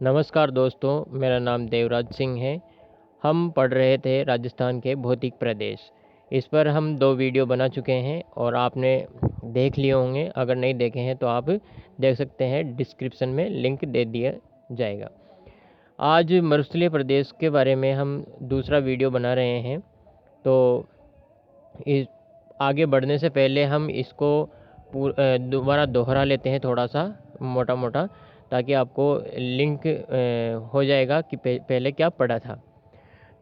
नमस्कार दोस्तों, मेरा नाम देवराज सिंह है। हम पढ़ रहे थे राजस्थान के भौतिक प्रदेश। इस पर हम 2 वीडियो बना चुके हैं और आपने देख लिए होंगे। अगर नहीं देखे हैं तो आप देख सकते हैं, डिस्क्रिप्शन में लिंक दे दिया जाएगा। आज मरुस्थलीय प्रदेश के बारे में हम दूसरा वीडियो बना रहे हैं। तो इस आगे बढ़ने से पहले हम इसको दोबारा दोहरा लेते हैं, थोड़ा सा मोटा मोटा, ताकि आपको लिंक हो जाएगा कि पहले क्या पढ़ा था।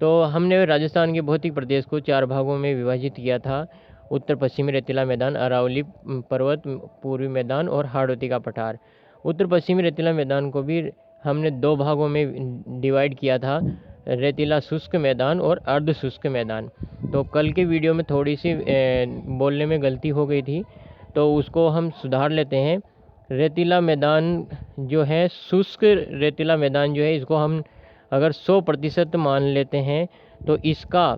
तो हमने राजस्थान के भौतिक प्रदेश को 4 भागों में विभाजित किया था। उत्तर पश्चिमी रेतीला मैदान, अरावली पर्वत, पूर्वी मैदान और हाड़ौती का पठार। उत्तर पश्चिमी रेतीला मैदान को भी हमने 2 भागों में डिवाइड किया था, रेतीला शुष्क मैदान और अर्ध शुष्क मैदान। तो कल के वीडियो में थोड़ी सी बोलने में गलती हो गई थी, तो उसको हम सुधार लेते हैं। रेतीला मैदान जो है, शुष्क रेतीला मैदान जो है, इसको हम अगर 100% मान लेते हैं तो इसका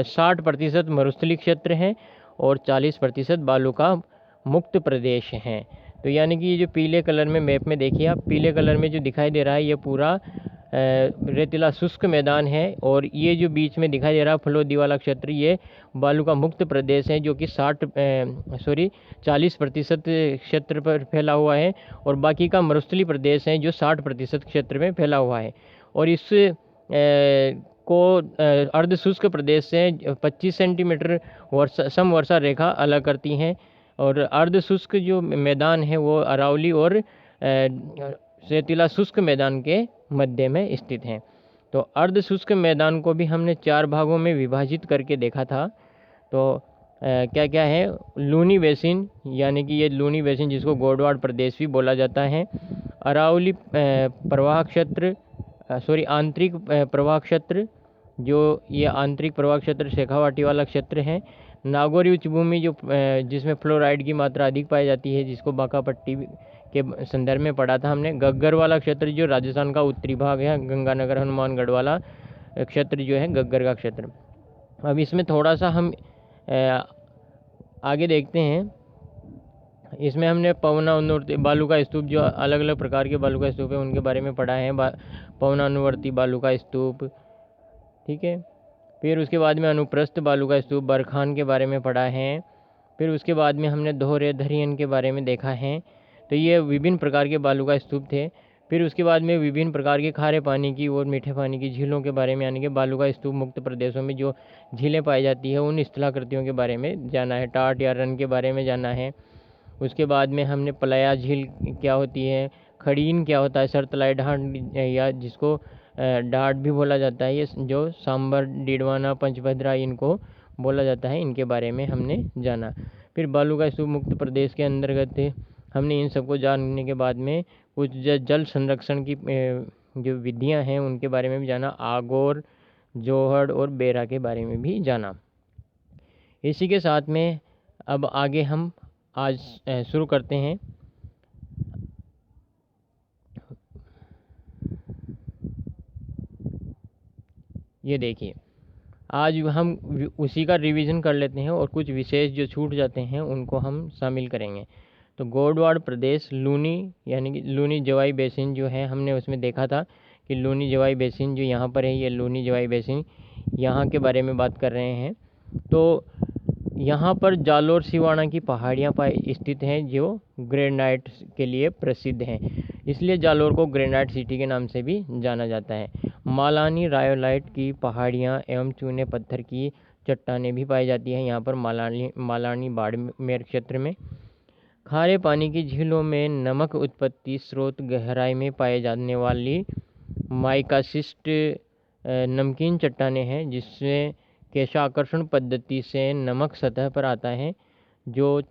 60% मरुस्थलीय क्षेत्र है और 40% बालू का मुक्त प्रदेश है। तो यानी कि ये जो पीले कलर में मैप में देखिए आप, पीले कलर में जो दिखाई दे रहा है ये पूरा रेतीला शुष्क मैदान है, और ये जो बीच में दिखाई दे रहा है फलोदी वाला क्षेत्र, ये बालू का मुक्त प्रदेश है, जो कि 40% क्षेत्र पर फैला हुआ है, और बाकी का मरुस्थलीय प्रदेश है जो 60% क्षेत्र में फैला हुआ है। और इस को अर्ध शुष्क प्रदेश से 25 सेंटीमीटर समवर्षा रेखा अलग करती हैं, और अर्ध शुष्क जो मैदान है वो अरावली और रेतीला शुष्क मैदान के मध्य में स्थित हैं। तो अर्ध शुष्क मैदान को भी हमने 4 भागों में विभाजित करके देखा था। तो क्या क्या है, लूनी बेसिन, यानी कि ये लूनी बेसिन जिसको गोडवाड़ प्रदेश भी बोला जाता है, अरावली प्रवाह क्षेत्र, आंतरिक प्रवाह क्षेत्र, जो ये आंतरिक प्रवाह क्षेत्र शेखावाटी वाला क्षेत्र है, नागौरी उच्च भूमि जो जिसमें फ्लोराइड की मात्रा अधिक पाई जाती है, जिसको बांका पट्टी के संदर्भ में पढ़ा था हमने। गग्गर वाला क्षेत्र जो राजस्थान का उत्तरी भाग है, गंगानगर हनुमानगढ़ वाला क्षेत्र जो है गग्गर का क्षेत्र। अब इसमें थोड़ा सा हम आगे देखते हैं। इसमें हमने पवनानुवर्ती बालू का स्तूप, जो अलग अलग प्रकार के बालू का स्तूप है उनके बारे में पढ़ा है। पवनानुवर्ती बालू का स्तूप, ठीक है। फिर उसके बाद में अनुप्रस्थ बालू का स्तूप बरखान के बारे में पढ़ा है। फिर उसके बाद में हमने दोहरे धरियन के बारे में देखा है। तो ये विभिन्न प्रकार के बालू का स्तूप थे। फिर उसके बाद में विभिन्न प्रकार के खारे पानी की और मीठे पानी की झीलों के बारे में, यानी कि बालू का स्तूप मुक्त प्रदेशों में जो झीलें पाई जाती है उन स्थलाकृतियों के बारे में जाना है। टाट या रन के बारे में जाना है। उसके बाद में हमने पलाया झील क्या होती है, खड़ीन क्या होता है, सरतलाई ढांड या जिसको डाट भी बोला जाता है, ये जो सांबर, डीडवाना, पंचभद्रा इनको बोला जाता है, इनके बारे में हमने जाना। फिर बालू का स्तूप मुक्त प्रदेश के अंतर्गत हमने इन सबको जानने के बाद में कुछ जल संरक्षण की जो विधियां हैं उनके बारे में भी जाना। आगोर, जोहड़ और बेरा के बारे में भी जाना। इसी के साथ में अब आगे हम आज शुरू करते हैं। ये देखिए, आज हम उसी का रिवीजन कर लेते हैं और कुछ विशेष जो छूट जाते हैं उनको हम शामिल करेंगे। तो गोडवाड़ प्रदेश, लूनी यानी कि लूनी जवाई बेसिन जो है, हमने उसमें देखा था कि लूनी जवाई बेसिन जो यहाँ पर है, ये लूनी जवाई बेसिन, यहाँ के बारे में बात कर रहे हैं। तो यहाँ पर जालोर सिवाना की पहाड़ियाँ स्थित हैं जो ग्रेनाइट के लिए प्रसिद्ध हैं, इसलिए जालोर को ग्रेनाइट सिटी के नाम से भी जाना जाता है। मालानी रायोलाइट की पहाड़ियाँ एवं चूने पत्थर की चट्टानें भी पाई जाती हैं यहाँ पर मालानी बाड़मेर क्षेत्र में। खारे पानी की झीलों में नमक उत्पत्ति स्रोत गहराई में पाए जाने वाली माइकासिस्ट नमकीन चट्टानें हैं, जिसमें केशाकर्षण पद्धति से नमक सतह पर आता है, जो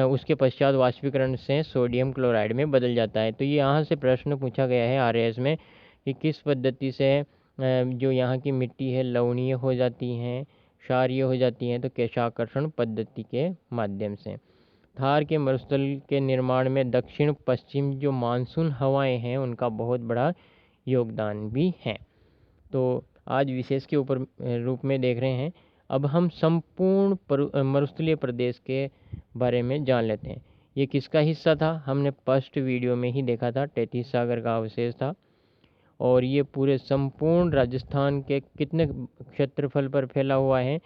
उसके पश्चात वाष्पीकरण से सोडियम क्लोराइड में बदल जाता है। तो ये यहाँ से प्रश्न पूछा गया है आरएएस में कि किस पद्धति से जो यहाँ की मिट्टी है लवणीय हो जाती हैं, क्षारीय हो जाती हैं, तो केशाकर्षण पद्धति के माध्यम से। थार के मरुस्थल के निर्माण में दक्षिण पश्चिम जो मानसून हवाएं हैं उनका बहुत बड़ा योगदान भी है। तो आज विशेष के ऊपर रूप में देख रहे हैं। अब हम संपूर्ण मरुस्थलीय प्रदेश के बारे में जान लेते हैं। ये किसका हिस्सा था? हमने फर्स्ट वीडियो में ही देखा था, तैतीस सागर का अवशेष था। और ये पूरे संपूर्ण राजस्थान के कितने क्षेत्रफल पर फैला हुआ है?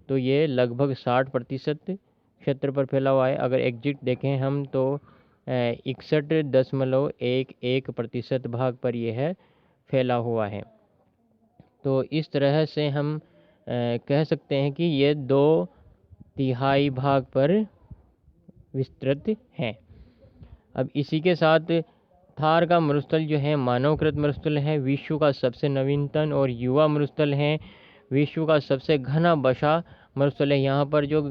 तो ये लगभग 60% क्षेत्र पर फैला हुआ है। अगर एग्जैक्ट देखें हम तो 61.11% भाग पर यह है फैला हुआ है। तो इस तरह से हम कह सकते हैं कि ये 2/3 भाग पर विस्तृत है। अब इसी के साथ थार का मरुस्थल जो है मानवकृत मरुस्थल है, विश्व का सबसे नवीनतम और युवा मरुस्थल है, विश्व का सबसे घना बसा मरुस्थल है। यहाँ पर जो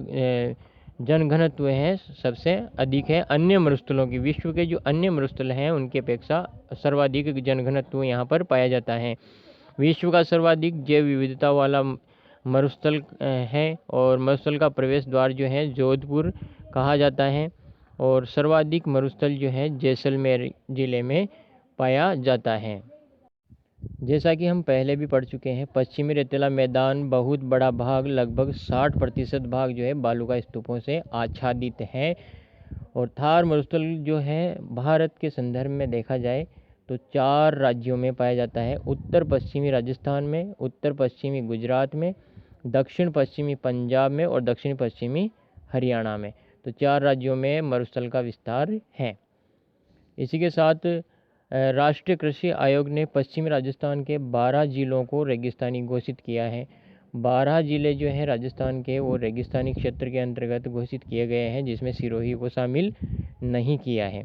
जनघनत्व है सबसे अधिक है अन्य मरुस्थलों की। विश्व के जो अन्य मरुस्थल हैं उनकी अपेक्षा सर्वाधिक जनघनत्व यहाँ पर पाया जाता है। विश्व का सर्वाधिक जैव विविधता वाला मरुस्थल है और मरुस्थल का प्रवेश द्वार जो है जोधपुर कहा जाता है। और सर्वाधिक मरुस्थल जो है जैसलमेर ज़िले में पाया जाता है। जैसा कि हम पहले भी पढ़ चुके हैं, पश्चिमी रेतीला मैदान बहुत बड़ा भाग लगभग 60% भाग जो है बालूका स्तूपों से आच्छादित है। और थार मरुस्थल जो है भारत के संदर्भ में देखा जाए तो 4 राज्यों में पाया जाता है, उत्तर पश्चिमी राजस्थान में, उत्तर पश्चिमी गुजरात में, दक्षिण पश्चिमी पंजाब में और दक्षिण पश्चिमी हरियाणा में। तो 4 राज्यों में मरुस्थल का विस्तार है। इसी के साथ राष्ट्रीय कृषि आयोग ने पश्चिमी राजस्थान के 12 जिलों को रेगिस्तानी घोषित किया है। 12 जिले जो हैं राजस्थान के वो रेगिस्तानी क्षेत्र के अंतर्गत घोषित किए गए हैं, जिसमें सिरोही को शामिल नहीं किया है।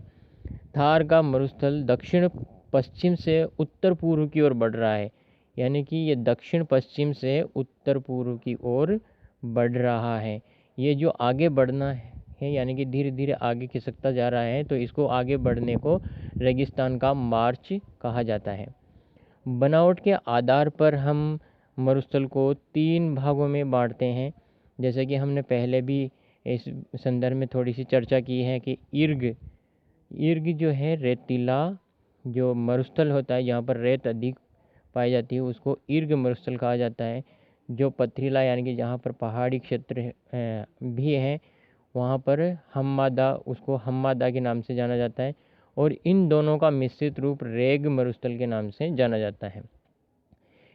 थार का मरुस्थल दक्षिण पश्चिम से उत्तर पूर्व की ओर बढ़ रहा है, यानी कि ये दक्षिण पश्चिम से उत्तर पूर्व की ओर बढ़ रहा है। ये जो आगे बढ़ना है यानी कि धीरे धीरे आगे खिसकता जा रहा है, तो इसको आगे बढ़ने को रेगिस्तान का मार्च कहा जाता है। बनावट के आधार पर हम मरुस्थल को 3 भागों में बांटते हैं, जैसे कि हमने पहले भी इस संदर्भ में थोड़ी सी चर्चा की है कि ईर्ग जो है रेतीला जो मरुस्थल होता है, जहाँ पर रेत अधिक पाई जाती है, उसको ईर्ग मरुस्थल कहा जाता है। जो पथरीला यानी कि जहाँ पर पहाड़ी क्षेत्र भी है, वहाँ पर हम्मादा, उसको हम्मादा के नाम से जाना जाता है। और इन दोनों का मिश्रित रूप रेग मरुस्थल के नाम से जाना जाता है।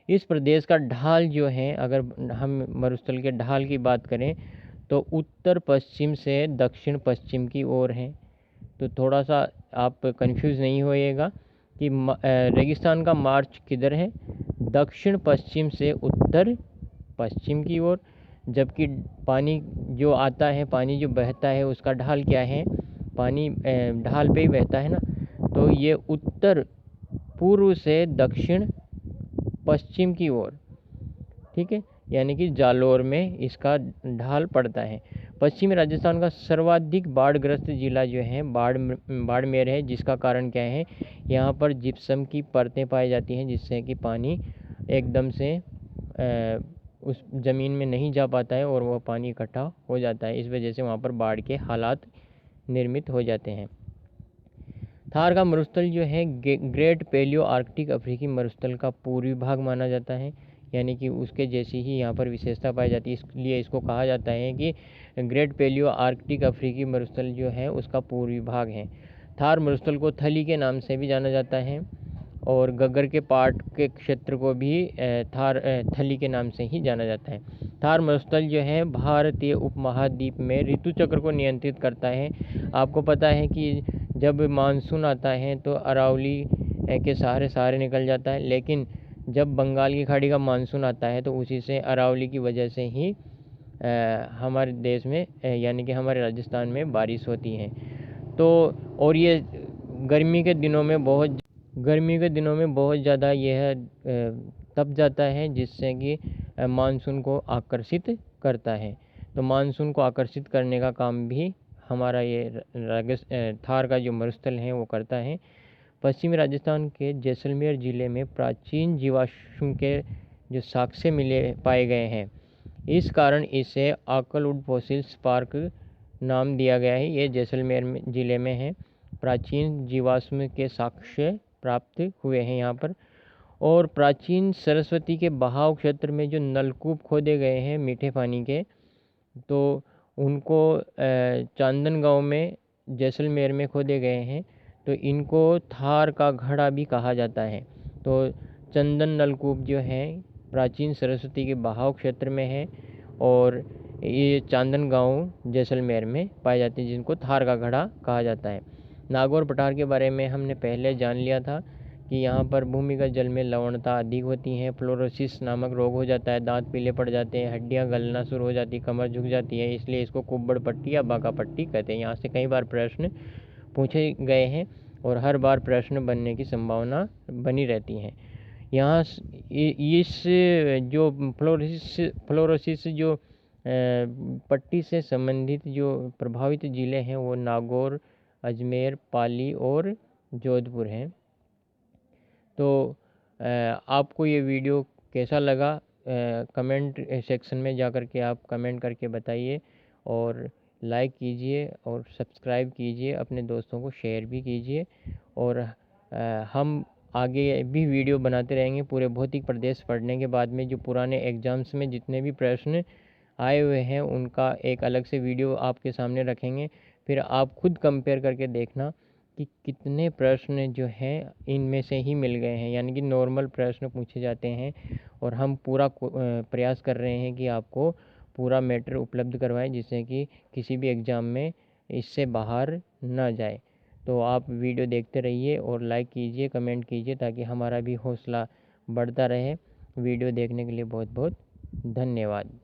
इस प्रदेश का ढाल जो है, अगर हम मरुस्थल के ढाल की बात करें तो उत्तर पश्चिम से दक्षिण पश्चिम की ओर है। तो थोड़ा सा आप कंफ्यूज नहीं होइएगा कि रेगिस्तान का मार्च किधर है, दक्षिण पश्चिम से उत्तर पश्चिम की ओर, जबकि पानी जो आता है, पानी जो बहता है, उसका ढाल क्या है, पानी ढाल पे ही बहता है ना, तो ये उत्तर पूर्व से दक्षिण पश्चिम की ओर, ठीक है, यानी कि जालोर में इसका ढाल पड़ता है। पश्चिमी राजस्थान का सर्वाधिक बाढ़ग्रस्त जिला जो है बाड़मेर है, जिसका कारण क्या है, यहाँ पर जिप्सम की परतें पाई जाती हैं, जिससे कि पानी एकदम से उस ज़मीन में नहीं जा पाता है और वह पानी इकट्ठा हो जाता है। इस वजह से वहाँ पर बाढ़ के हालात निर्मित हो जाते हैं। थार का मरुस्थल जो है ग्रेट पैलियो आर्कटिक अफ्रीकी मरुस्थल का पूर्वी भाग माना जाता है, यानी कि उसके जैसी ही यहाँ पर विशेषता पाई जाती है, इसलिए इसको कहा जाता है कि ग्रेट पैलियो आर्कटिक अफ्रीकी मरुस्थल जो है उसका पूर्वी भाग है। थार मरुस्थल को थली के नाम से भी जाना जाता है और गग्गर के पाट के क्षेत्र को भी थार थली के नाम से ही जाना जाता है। थार मरुस्थल जो है भारतीय उपमहाद्वीप में ऋतु चक्र को नियंत्रित करता है। आपको पता है कि जब मानसून आता है तो अरावली के सहारे निकल जाता है, लेकिन जब बंगाल की खाड़ी का मानसून आता है तो उसी से अरावली की वजह से ही हमारे देश में यानी कि हमारे राजस्थान में बारिश होती है। तो और ये गर्मी के दिनों में बहुत ज़्यादा यह तप जाता है, जिससे कि मानसून को आकर्षित करता है। तो मानसून को आकर्षित करने का काम भी हमारा ये थार का जो मरुस्थल है वो करता है। पश्चिमी राजस्थान के जैसलमेर ज़िले में प्राचीन जीवाश्म के जो साक्ष्य पाए गए हैं, इस कारण इसे आकलवुड फॉसिल्स पार्क नाम दिया गया है। ये जैसलमेर ज़िले में है। प्राचीन जीवाश्म के साक्ष्य प्राप्त हुए हैं यहाँ पर। और प्राचीन सरस्वती के बहाव क्षेत्र में जो नलकूप खोदे गए हैं मीठे पानी के, तो उनको चांदन गांव में जैसलमेर में खोदे गए हैं, तो इनको थार का घड़ा भी कहा जाता है। तो चंदन नलकूप जो है प्राचीन सरस्वती के बहाव क्षेत्र में है, और ये चांदन गांव जैसलमेर में पाए जाते हैं, जिनको थार का घड़ा कहा जाता है। नागौर पठार के बारे में हमने पहले जान लिया था कि यहाँ पर भूमिगत जल में लवणता अधिक होती है, फ्लोरोसिस नामक रोग हो जाता है, दांत पीले पड़ जाते हैं, हड्डियाँ गलना शुरू हो जाती, कमर झुक जाती है, इसलिए इसको कुब्बड़ पट्टी या बांका पट्टी कहते हैं। यहाँ से कई बार प्रश्न पूछे गए हैं और हर बार प्रश्न बनने की संभावना बनी रहती है। यहाँ इस जो फ्लोरोसिस जो पट्टी से संबंधित जो प्रभावित ज़िले हैं वो नागौर, अजमेर, पाली और जोधपुर हैं। तो आपको ये वीडियो कैसा लगा, कमेंट सेक्शन में जा कर के आप कमेंट करके बताइए, और लाइक कीजिए और सब्सक्राइब कीजिए, अपने दोस्तों को शेयर भी कीजिए। और हम आगे भी वीडियो बनाते रहेंगे पूरे भौतिक प्रदेश पढ़ने के बाद में। जो पुराने एग्ज़ाम्स में जितने भी प्रश्न आए हुए हैं उनका एक अलग से वीडियो आपके सामने रखेंगे, फिर आप खुद कंपेयर करके देखना कि कितने प्रश्न जो हैं इनमें से ही मिल गए हैं, यानी कि नॉर्मल प्रश्न पूछे जाते हैं। और हम पूरा प्रयास कर रहे हैं कि आपको पूरा मैटर उपलब्ध करवाएं, जिससे कि किसी भी एग्ज़ाम में इससे बाहर ना जाए। तो आप वीडियो देखते रहिए और लाइक कीजिए, कमेंट कीजिए, ताकि हमारा भी हौसला बढ़ता रहे। वीडियो देखने के लिए बहुत बहुत धन्यवाद।